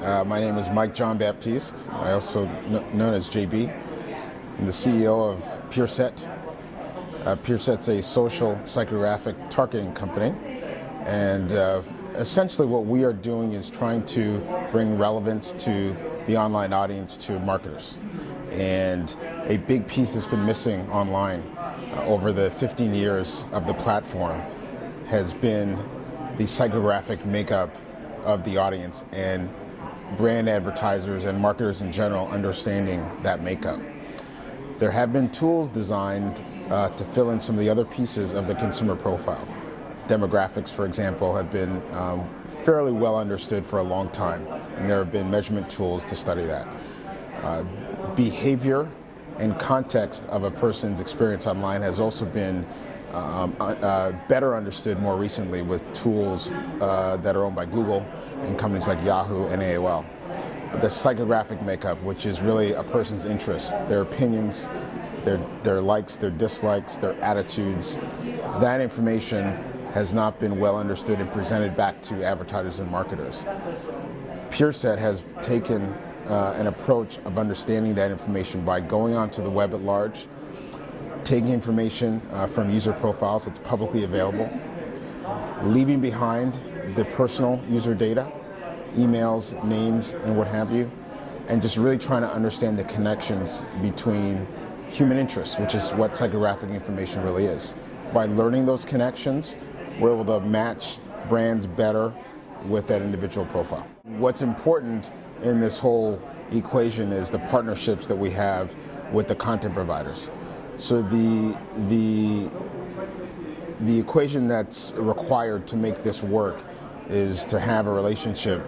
My name is Mike John-Baptiste. I also known as JB. I'm the CEO of Peerset. Peerset's a social psychographic targeting company, and essentially what we are doing is trying to bring relevance to the online audience to marketers. And a big piece that's been missing online over the 15 years of the platform has been the psychographic makeup of the audience and brand advertisers and marketers in general understanding that makeup. There have been tools designed to fill in some of the other pieces of the consumer profile. Demographics, for example, have been fairly well understood for a long time, and there have been measurement tools to study that. Behavior and context of a person's experience online has also been better understood more recently with tools that are owned by Google and companies like Yahoo and AOL. The psychographic makeup, which is really a person's interests, their opinions, their likes, their dislikes, their attitudes, that information has not been well understood and presented back to advertisers and marketers. Peerset has taken an approach of understanding that information by going onto the web at large, taking information from user profiles that's publicly available, leaving behind the personal user data, emails, names, and what have you, and just really trying to understand the connections between human interests, which is what psychographic information really is. By learning those connections, we're able to match brands better with that individual profile. What's important in this whole equation is the partnerships that we have with the content providers. So the equation that's required to make this work is to have a relationship,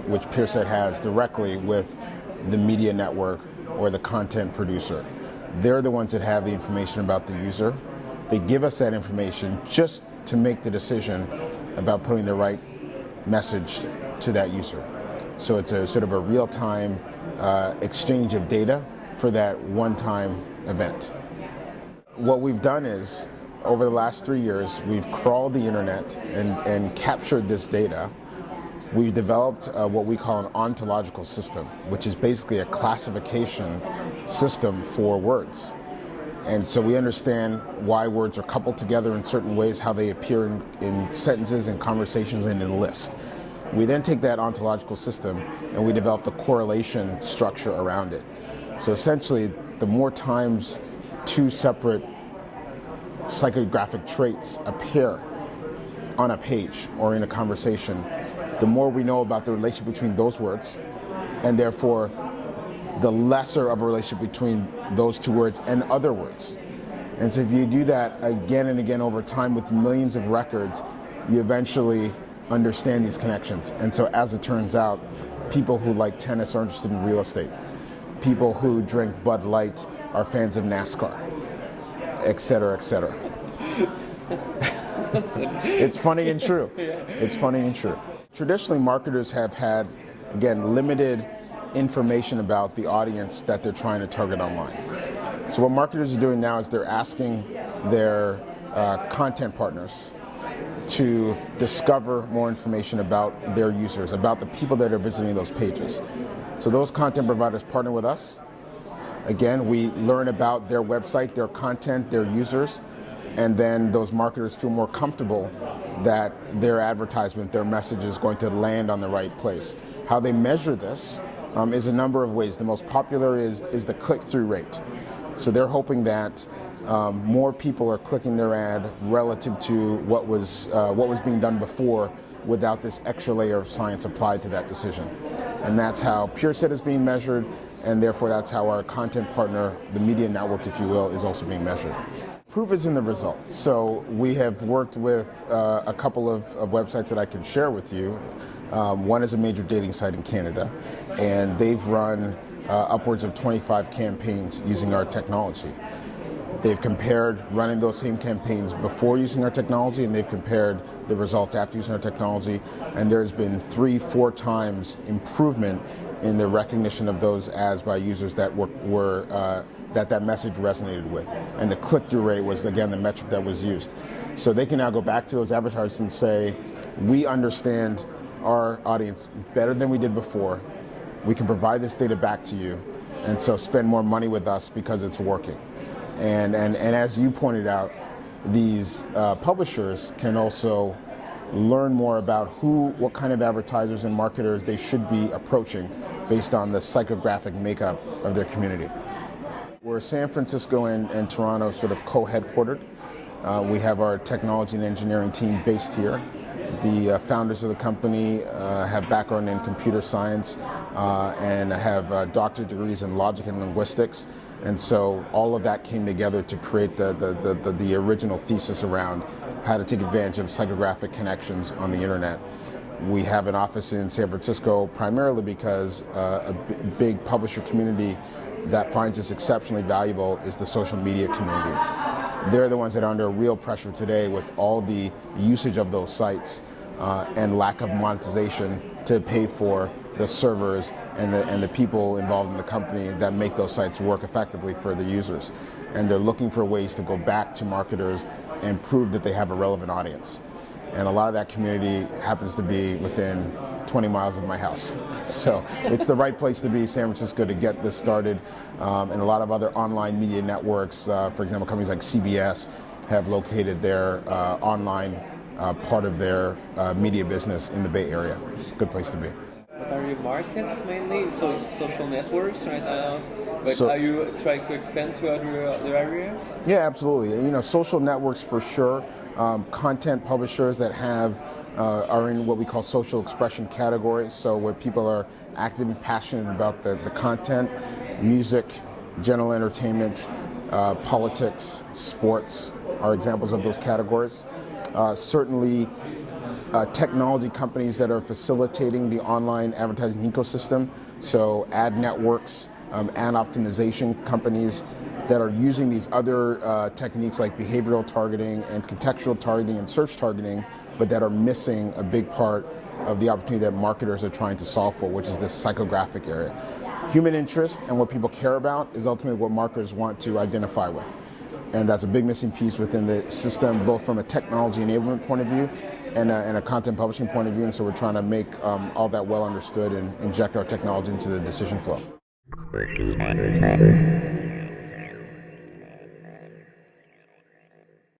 which Peerset has directly with the media network or the content producer. They're the ones that have the information about the user. They give us that information just to make the decision about putting the right message to that user. So it's a sort of a real-time exchange of data for that one-time event. What we've done is, over the last 3 years, we've crawled the internet and captured this data. We've developed what we call an ontological system, which is basically a classification system for words. And so we understand why words are coupled together in certain ways, how they appear in sentences and conversations and in lists. We then take that ontological system and we developed a correlation structure around it. So essentially, the more times two separate psychographic traits appear on a page or in a conversation, the more we know about the relationship between those words, and therefore the lesser of a relationship between those two words and other words. And so if you do that again and again over time with millions of records, you eventually understand these connections. And so as it turns out, people who like tennis are interested in real estate. People who drink Bud Light are fans of NASCAR, et cetera, et cetera. It's funny and true. It's funny and true. Traditionally, marketers have had, again, limited information about the audience that they're trying to target online. So what marketers are doing now is they're asking their content partners to discover more information about their users, about the people that are visiting those pages. So those content providers partner with us. Again, we learn about their website, their content, their users, and then those marketers feel more comfortable that their advertisement, their message is going to land on the right place. How they measure this is a number of ways. The most popular is the click-through rate. So they're hoping that more people are clicking their ad relative to what was being done before without this extra layer of science applied to that decision. And that's how Peerset is being measured, and therefore that's how our content partner, the media network, if you will, is also being measured. Proof is in the results. So we have worked with a couple of websites that I can share with you. One is a major dating site in Canada, and they've run upwards of 25 campaigns using our technology. They've compared running those same campaigns before using our technology, and they've compared the results after using our technology, and there's been 3-4 times improvement in the recognition of those ads by users that that message resonated with. And the click-through rate was, again, the metric that was used. So they can now go back to those advertisers and say, we understand our audience better than we did before. we can provide this data back to you, and so spend more money with us because it's working. And as you pointed out, these publishers can also learn more about what kind of advertisers and marketers they should be approaching based on the psychographic makeup of their community. We're San Francisco and Toronto sort of co-headquartered. We have our technology and engineering team based here. The founders of the company have background in computer science and have doctorate degrees in logic and linguistics. And so all of that came together to create the original thesis around how to take advantage of psychographic connections on the internet. We have an office in San Francisco primarily because a big publisher community that finds this exceptionally valuable is the social media community. They're the ones that are under real pressure today with all the usage of those sites and lack of monetization to pay for the servers and the people involved in the company that make those sites work effectively for the users. And they're looking for ways to go back to marketers and prove that they have a relevant audience. And a lot of that community happens to be within 20 miles of my house. So it's the right place to be, San Francisco, to get this started. And a lot of other online media networks, for example, companies like CBS, have located their online part of their media business in the Bay Area. It's a good place to be. What are your markets mainly? So social networks right now, but are you trying to expand to other areas? Yeah, absolutely. You know, social networks for sure. Content publishers that are in what we call social expression categories, so where people are active and passionate about the content, music, general entertainment, politics, sports are examples of those categories. Certainly technology companies that are facilitating the online advertising ecosystem, so ad networks, ad optimization companies that are using these other techniques like behavioral targeting and contextual targeting and search targeting, but that are missing a big part of the opportunity that marketers are trying to solve for, which is this psychographic area. Human interest and what people care about is ultimately what marketers want to identify with. And that's a big missing piece within the system, both from a technology enablement point of view and a content publishing point of view. And so we're trying to make all that well understood and inject our technology into the decision flow.